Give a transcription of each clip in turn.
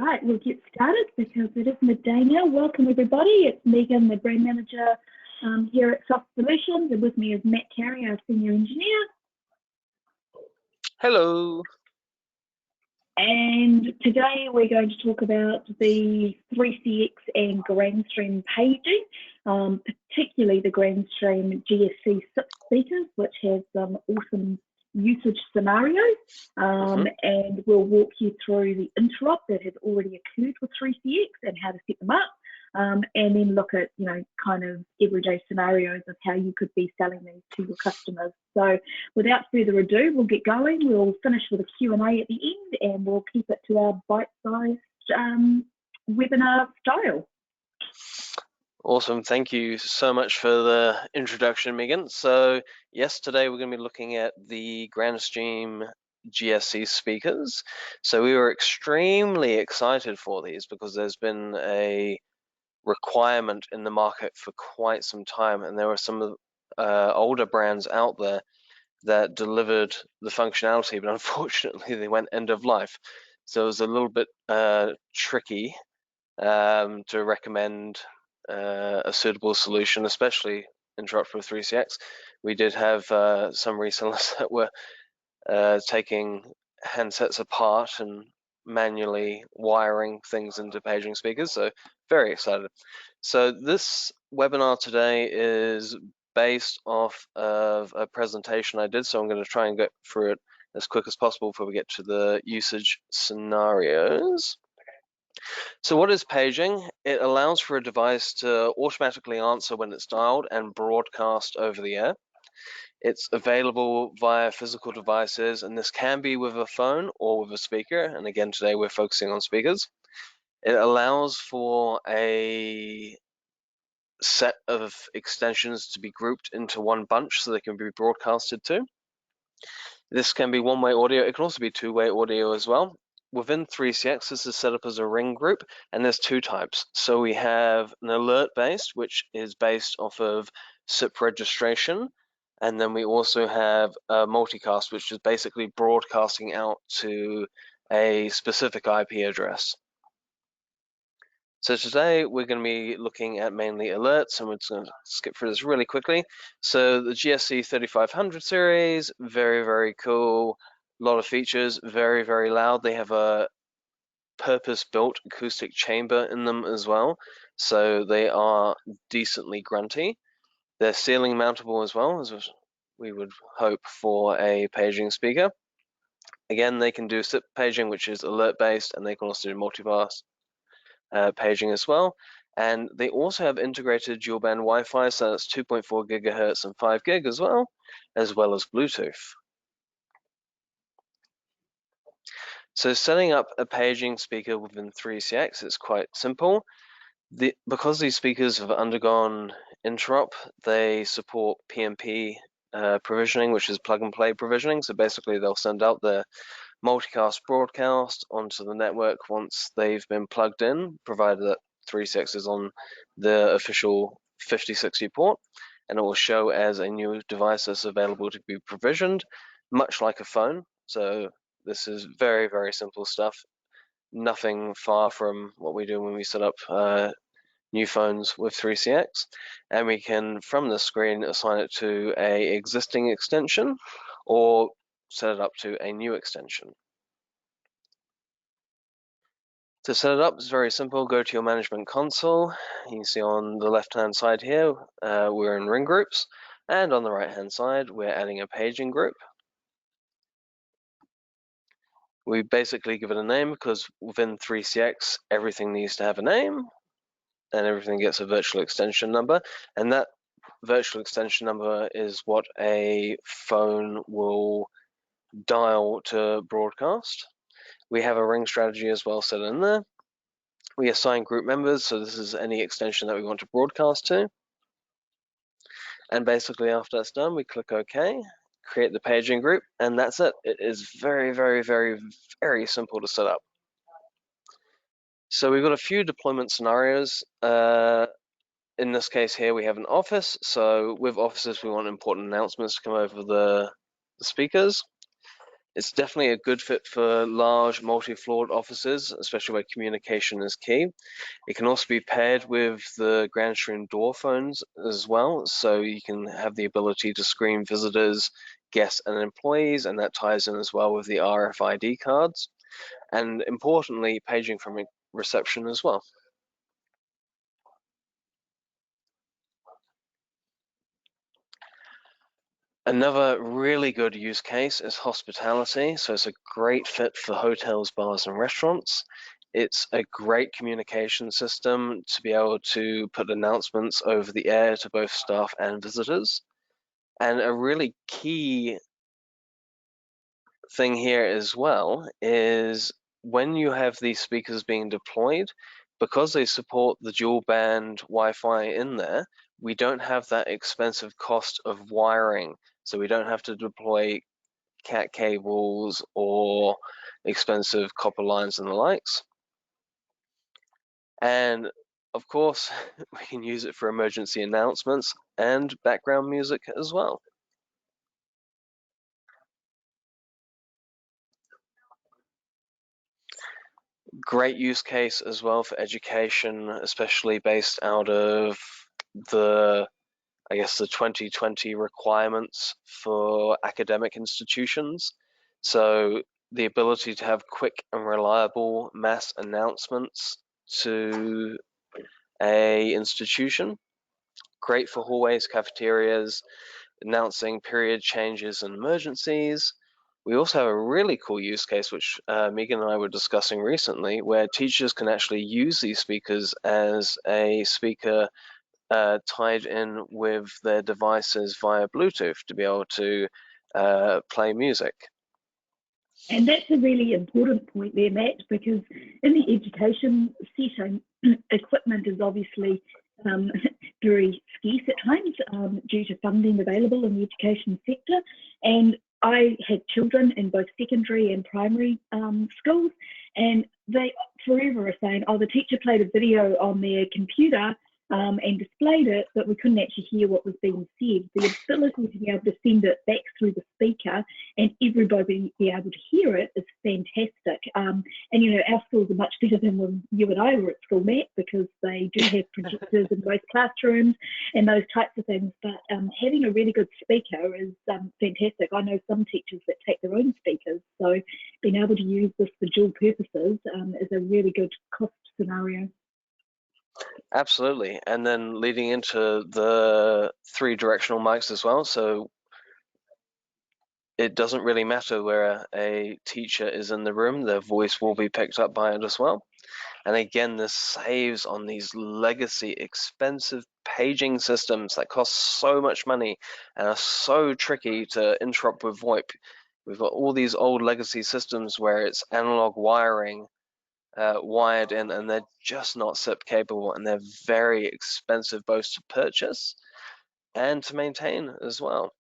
right, we'll get started because it is midday now. Welcome everybody. It's Megan, the brand manager here at Soft Solutions, and with me is Matt Carey, our senior engineer. Hello. And today we're going to talk about the 3CX and Grandstream paging, particularly the Grandstream GSC SIP Speakers, which has some awesome usage scenarios, and we'll walk you through the interop that has already occurred with 3CX and how to set them up, and then look at, kind of everyday scenarios of how you could be selling these to your customers. So without further ado, we'll get going. We'll finish with a Q&A at the end, and we'll keep it to our bite-sized webinar style. Awesome. Thank you so much for the introduction, Megan. So yes, today we're going to be looking at the Grandstream GSC speakers. So we were extremely excited for these because there's been a requirement in the market for quite some time, and there were some older brands out there that delivered the functionality, but unfortunately they went end of life. So it was a little bit tricky to recommend a suitable solution, especially interrupt with 3CX. We did have some resellers that were taking handsets apart and manually wiring things into paging speakers, so very excited. So this webinar today is based off of a presentation I did, so I'm going to try and get through it as quick as possible before we get to the usage scenarios. So what is paging? It allows for a device to automatically answer when it's dialed and broadcast over the air. It's available via physical devices, and this can be with a phone or with a speaker. And again, today we're focusing on speakers. It allows for a set of extensions to be grouped into one bunch so they can be broadcasted to. This can be one-way audio. It can also be two-way audio as well. Within 3CX, this is set up as a ring group, and there's two types. So we have an alert-based, which is based off of SIP registration, and then we also have a multicast, which is basically broadcasting out to a specific IP address. So today we're going to be looking at mainly alerts, and we're just going to skip through this really quickly. So the GSC 3500 series, very, very cool. A lot of features, very, very loud. They have a purpose-built acoustic chamber in them as well, so they are decently grunty. They're ceiling mountable as well, as we would hope for a paging speaker. Again, they can do SIP paging, which is alert-based, and they can also do multipass paging as well. And they also have integrated dual-band Wi-Fi, so that's 2.4 gigahertz and 5 gig as well as Bluetooth. So setting up a paging speaker within 3CX is quite simple. Because these speakers have undergone interop, they support PMP provisioning, which is plug-and-play provisioning. So basically they'll send out their multicast broadcast onto the network once they've been plugged in, provided that 3CX is on the official 5060 port, and it will show as a new device that's available to be provisioned, much like a phone. So this is very, very simple stuff. Nothing far from what we do when we set up new phones with 3CX. And we can, from the screen, assign it to an existing extension or set it up to a new extension. To set it up, it's very simple. Go to your management console. You can see on the left-hand side here, we're in ring groups. And on the right-hand side, we're adding a paging group. We basically give it a name because within 3CX, everything needs to have a name and everything gets a virtual extension number. And that virtual extension number is what a phone will dial to broadcast. We have a ring strategy as well set in there. We assign group members, so this is any extension that we want to broadcast to. And basically after that's done, we click OK. Create the paging group, and that's it. It is very, very, very, very simple to set up. So we've got a few deployment scenarios. In this case here, we have an office. So with offices, we want important announcements to come over the speakers. It's definitely a good fit for large multi-floored offices, especially where communication is key. It can also be paired with the Grandstream door phones as well, so you can have the ability to screen visitors, guests, and employees, and that ties in as well with the RFID cards. And importantly, paging from reception as well. Another really good use case is hospitality. So it's a great fit for hotels, bars, and restaurants. It's a great communication system to be able to put announcements over the air to both staff and visitors. And a really key thing here as well is when you have these speakers being deployed, because they support the dual band Wi-Fi in there, we don't have that expensive cost of wiring. So we don't have to deploy cat cables or expensive copper lines and the likes. And of course, we can use it for emergency announcements and background music as well. Great use case as well for education, especially based out of the, I guess, the 2020 requirements for academic institutions. So the ability to have quick and reliable mass announcements to a institution. Great for hallways, cafeterias, announcing period changes and emergencies. We also have a really cool use case, which Megan and I were discussing recently, where teachers can actually use these speakers as a speaker tied in with their devices via Bluetooth to be able to play music. And that's a really important point there, Matt, because in the education setting, equipment is obviously very scarce at times due to funding available in the education sector. And I had children in both secondary and primary schools, and they forever are saying, oh, the teacher played a video on their computer and displayed it, but we couldn't actually hear what was being said. The ability to be able to send it back through the speaker and everybody be able to hear it is fantastic. And, you know, our schools are much better than when you and I were at school, Matt, because they do have projectors in both classrooms and those types of things. But having a really good speaker is fantastic. I know some teachers that take their own speakers, so being able to use this for dual purposes is a really good cost scenario. Absolutely. And then leading into the 3-directional mics as well. So it doesn't really matter where a teacher is in the room, their voice will be picked up by it as well. And again, this saves on these legacy expensive paging systems that cost so much money and are so tricky to interrupt with VoIP. We've got all these old legacy systems where it's analog wiring wired in, and they're just not SIP capable, and they're very expensive both to purchase and to maintain as well.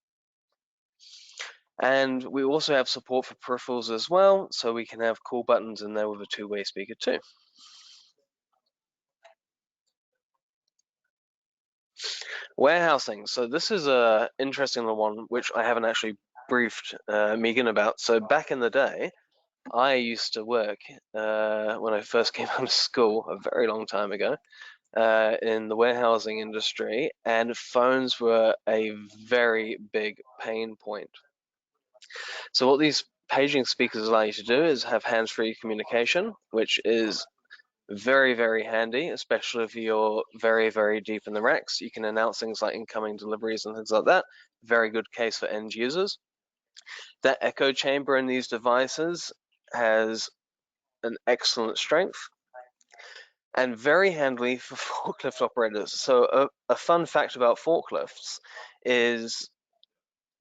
And we also have support for peripherals as well, so we can have call buttons in there with a 2-way speaker too. Warehousing. So this is a interesting one which I haven't actually briefed Megan about. So back in the day, I used to work when I first came out of school a very long time ago in the warehousing industry, and phones were a very big pain point. So what these paging speakers allow you to do is have hands-free communication, which is very, very handy, especially if you're very, very deep in the racks. You can announce things like incoming deliveries and things like that. Very good case for end users. That echo chamber in these devices has an excellent strength and very handy for forklift operators. So a fun fact about forklifts is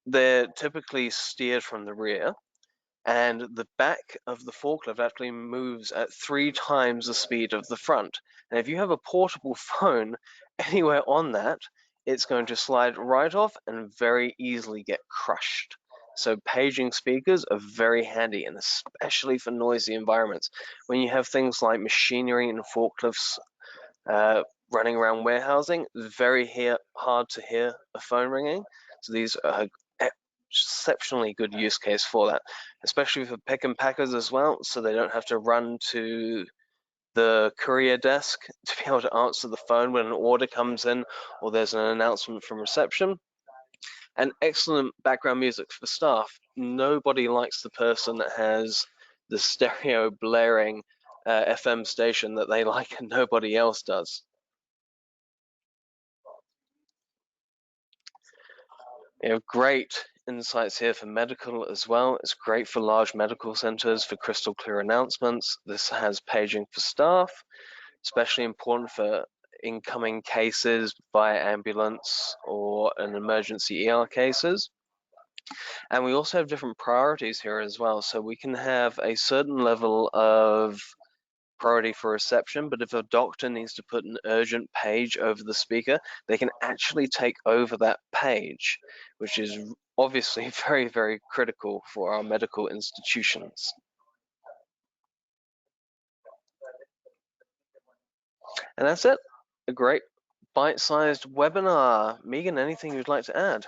they're typically steered from the rear, and the back of the forklift actually moves at 3 times the speed of the front. And if you have a portable phone anywhere on that, it's going to slide right off and very easily get crushed. So paging speakers are very handy, and especially for noisy environments. When you have things like machinery and forklifts running around warehousing, it's very hard to hear a phone ringing. So these are exceptionally good use case for that, especially for pick and packers as well, so they don't have to run to the courier desk to be able to answer the phone when an order comes in or there's an announcement from reception. And excellent background music for staff. Nobody likes the person that has the stereo blaring FM station that they like and nobody else does. You have great insights here for medical as well. It's great for large medical centers for crystal clear announcements. This has paging for staff, especially important for incoming cases via ambulance or an emergency ER cases. And we also have different priorities here as well. So we can have a certain level of priority for reception, but if a doctor needs to put an urgent page over the speaker, they can actually take over that page, which is obviously very, very critical for our medical institutions. And that's it. A great bite-sized webinar. Megan, anything you'd like to add?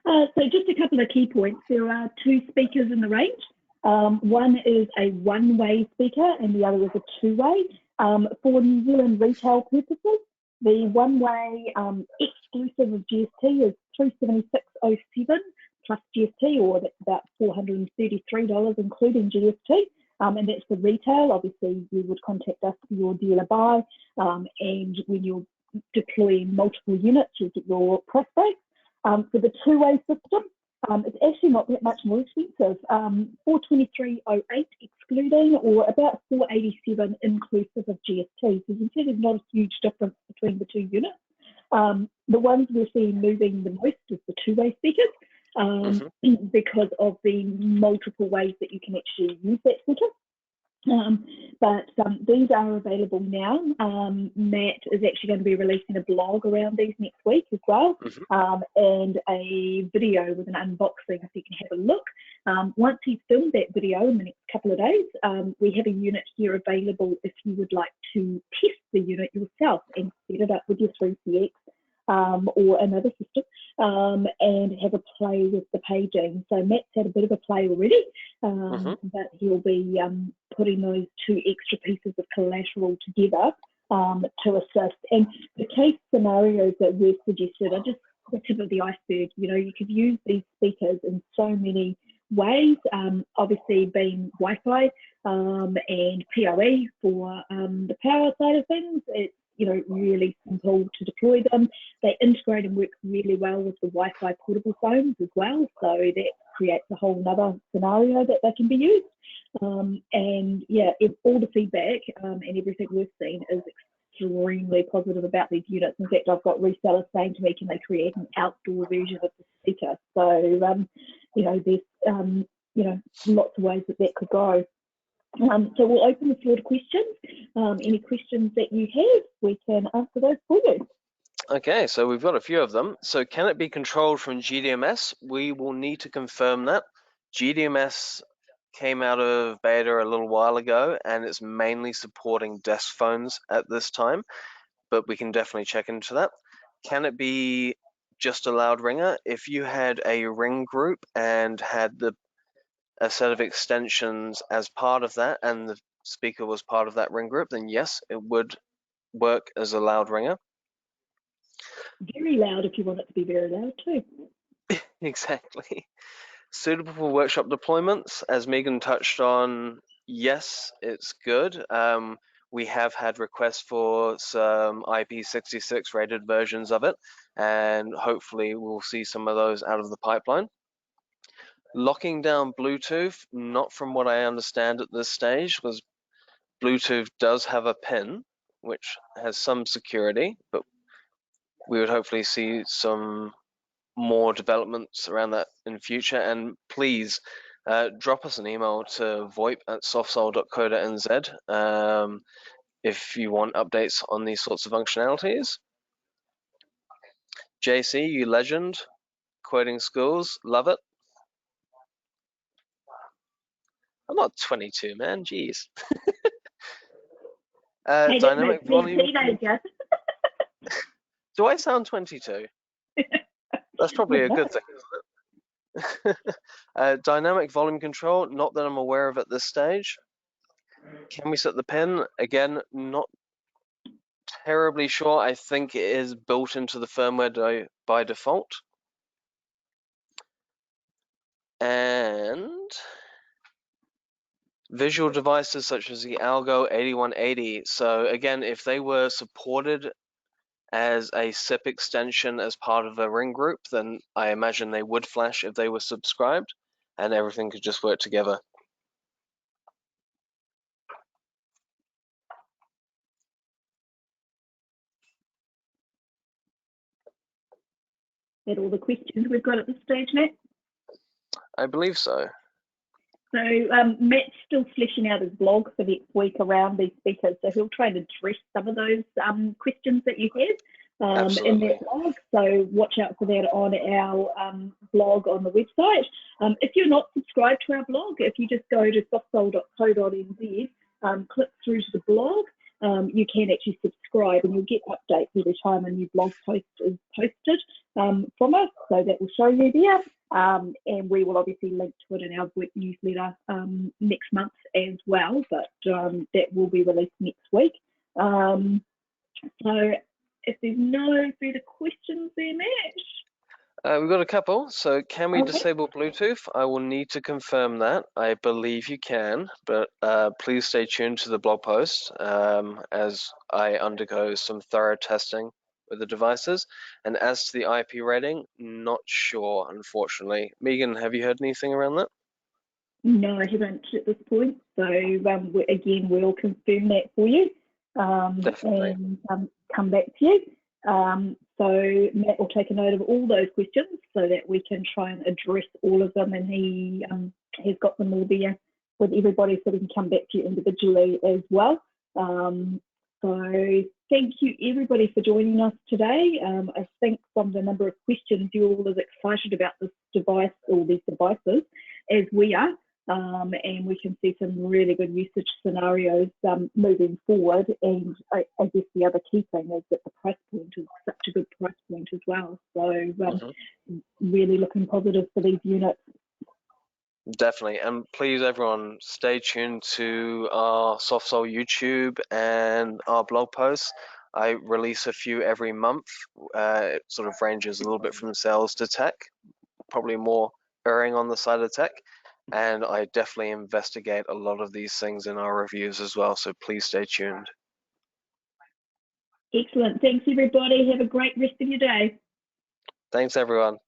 So just a couple of key points. There are two speakers in the range. One is a one-way speaker and the other is a two-way. For New Zealand retail purposes, the one-way exclusive of GST is $376.07 plus GST, or that's about $433 including GST. And that's for retail. Obviously, you would contact us for your dealer buy, and when you're deploying multiple units, you'll get your price break. For the two-way system, it's actually not that much more expensive. $423.08 excluding, or about $487 inclusive of GST. So you can see there's not a huge difference between the two units. The ones we're seeing moving the most is the two-way speakers, because of the multiple ways that you can actually use that speaker. But these are available now. Matt is actually going to be releasing a blog around these next week as well, and a video with an unboxing so you can have a look. Once he's filmed that video in the next couple of days, we have a unit here available if you would like to test the unit yourself and set it up with your 3CX or another system, and have a play with the paging. So Matt's had a bit of a play already, but he'll be putting those two extra pieces of collateral together to assist. And the case scenarios that we've suggested are just the tip of the iceberg. You know, you could use these speakers in so many ways, obviously being Wi-Fi and PoE for the power side of things. It's, you know, really simple to deploy them. They integrate and work really well with the Wi-Fi portable phones as well, so that creates a whole nother scenario that they can be used. And yeah, all the feedback and everything we've seen is extremely positive about these units. In fact, I've got resellers saying to me, can they create an outdoor version of the speaker? So, you know, there's, you know, lots of ways that that could go. So we'll open the floor to questions. Any questions that you have, we can answer those for you. Okay, so we've got a few of them. So can it be controlled from GDMS? We will need to confirm that. GDMS came out of beta a little while ago, and it's mainly supporting desk phones at this time, but we can definitely check into that. Can it be just a loud ringer? If you had a ring group and had a set of extensions as part of that, and the speaker was part of that ring group, then yes, it would work as a loud ringer. Very loud if you want it to be very loud too. Exactly. Suitable for workshop deployments, as Megan touched on, yes, it's good. We have had requests for some IP66 rated versions of it, and hopefully we'll see some of those out of the pipeline. Locking down Bluetooth, not from what I understand at this stage, because Bluetooth does have a pin, which has some security, but we would hopefully see some more developments around that in future. And please drop us an email to voip@softsol.co.nz if you want updates on these sorts of functionalities. JC, you legend, quoting schools, love it. I'm not 22, man, jeez. Hey, dynamic volume. Teenager. Do I sound 22? That's probably a good thing, isn't it? Dynamic volume control, not that I'm aware of at this stage. Can we set the pin? Again, not terribly sure. I think it is built into the firmware by default. And visual devices such as the Algo 8180. So again, if they were supported as a SIP extension as part of a ring group, then I imagine they would flash if they were subscribed, and everything could just work together. That all the questions we've got at this stage, Matt? I believe so. So Matt's still fleshing out his blog for next week around these speakers, so he'll try and address some of those questions that you had in that blog. So watch out for that on our blog on the website. If you're not subscribed to our blog, if you just go to softsoul.co.nz, click through to the blog, you can actually subscribe and you'll get updates every time a new blog post is posted from us. So that will show you there. And we will obviously link to it in our VoIP newsletter next month as well, but that will be released next week. So if there's no further questions there, Matt? We've got a couple. So can we disable Bluetooth? I will need to confirm that. I believe you can, but please stay tuned to the blog post as I undergo some thorough testing with the devices. And as to the IP rating, not sure, unfortunately. Megan, have you heard anything around that? No, I haven't at this point. So again, we'll confirm that for you and come back to you. So Matt will take a note of all those questions so that we can try and address all of them, and he has got them all there with everybody so we can come back to you individually as well. So thank you everybody for joining us today. I think from the number of questions, you're all as excited about this device or these devices as we are. And we can see some really good usage scenarios moving forward. And I guess the other key thing is that the price point is such a good price point as well. So really looking positive for these units. Definitely, and please everyone stay tuned to our Soft Soul YouTube and our blog posts. I release a few every month. It sort of ranges a little bit from sales to tech, probably more erring on the side of tech. And I definitely investigate a lot of these things in our reviews as well, so please stay tuned. Excellent. Thanks everybody. Have a great rest of your day. Thanks everyone.